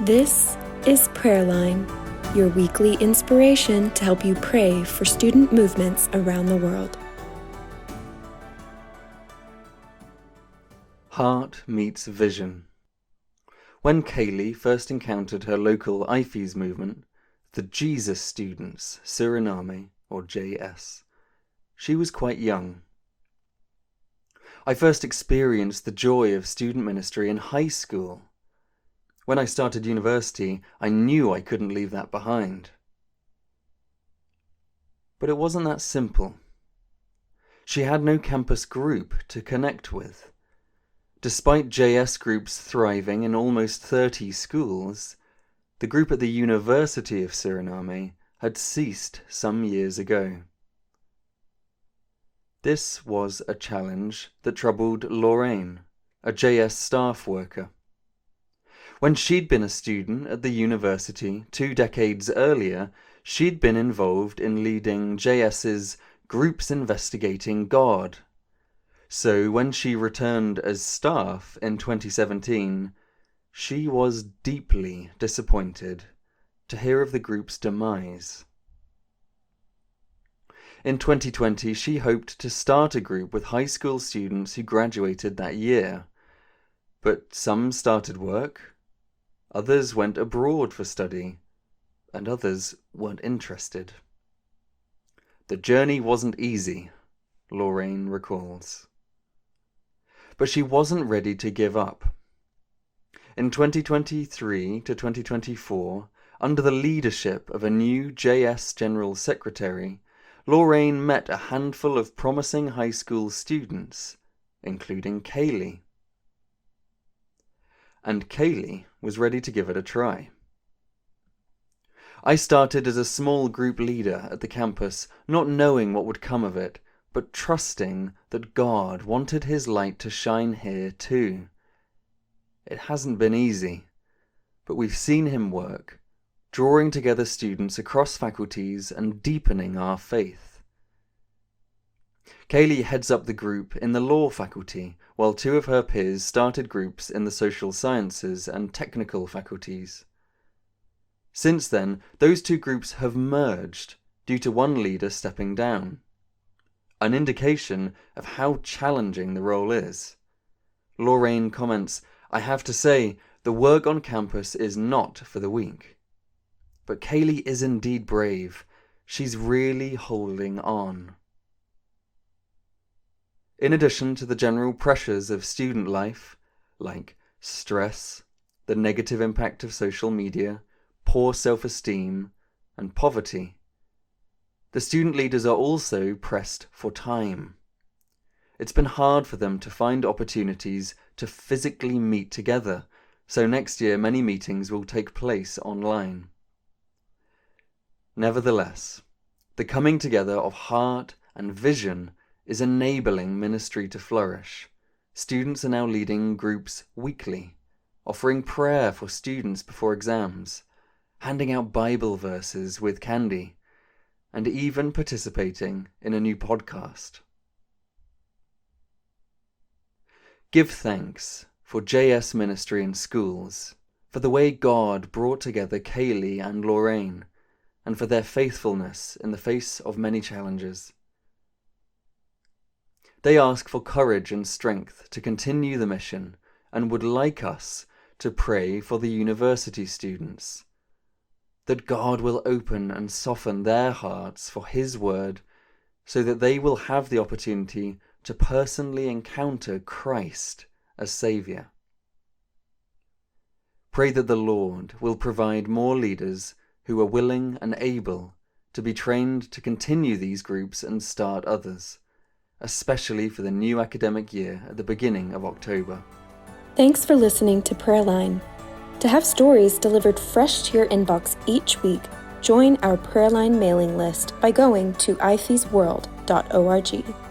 This is Prayerline, your weekly inspiration to help you pray for student movements around the world. Heart meets vision. When Kaylee first encountered her local IFES movement, the Jesus Students, Suriname, or JS, she was quite young. I first experienced the joy of student ministry in high school. When I started university, I knew I couldn't leave that behind. But it wasn't that simple. She had no campus group to connect with. Despite JS groups thriving in almost 30 schools, the group at the University of Suriname had ceased some years ago. This was a challenge that troubled Lorraine, a JS staff worker. When she'd been a student at the university 2 decades earlier, she'd been involved in leading JS's Groups Investigating God. So when she returned as staff in 2017, she was deeply disappointed to hear of the group's demise. In 2020, she hoped to start a group with high school students who graduated that year. But some started work, others went abroad for study, and others weren't interested. The journey wasn't easy, Lorraine recalls. But she wasn't ready to give up. In 2023 to 2024, under the leadership of a new JS General Secretary, Lorraine met a handful of promising high school students, including Kaylee. And Kaylee was ready to give it a try. I started as a small group leader at the campus, not knowing what would come of it, but trusting that God wanted His light to shine here too. It hasn't been easy, but we've seen Him work, drawing together students across faculties and deepening our faith. Kaylee heads up the group in the law faculty, while 2 of her peers started groups in the social sciences and technical faculties. Since then, those 2 groups have merged due to one leader stepping down. An indication of how challenging the role is. Lorraine comments, "I have to say, the work on campus is not for the weak. But Kaylee is indeed brave. She's really holding on." In addition to the general pressures of student life, like stress, the negative impact of social media, poor self-esteem, and poverty, the student leaders are also pressed for time. It's been hard for them to find opportunities to physically meet together, so next year many meetings will take place online. Nevertheless, the coming together of heart and vision is enabling ministry to flourish. Students are now leading groups weekly, offering prayer for students before exams, handing out Bible verses with candy, and even participating in a new podcast. Give thanks for JS ministry in schools, for the way God brought together Kaylee and Lorraine, and for their faithfulness in the face of many challenges. They ask for courage and strength to continue the mission and would like us to pray for the university students, that God will open and soften their hearts for His word so that they will have the opportunity to personally encounter Christ as Saviour. Pray that the Lord will provide more leaders who are willing and able to be trained to continue these groups and start others, especially for the new academic year at the beginning of October. Thanks for listening to Prayerline. To have stories delivered fresh to your inbox each week, join our Prayerline mailing list by going to ifesworld.org.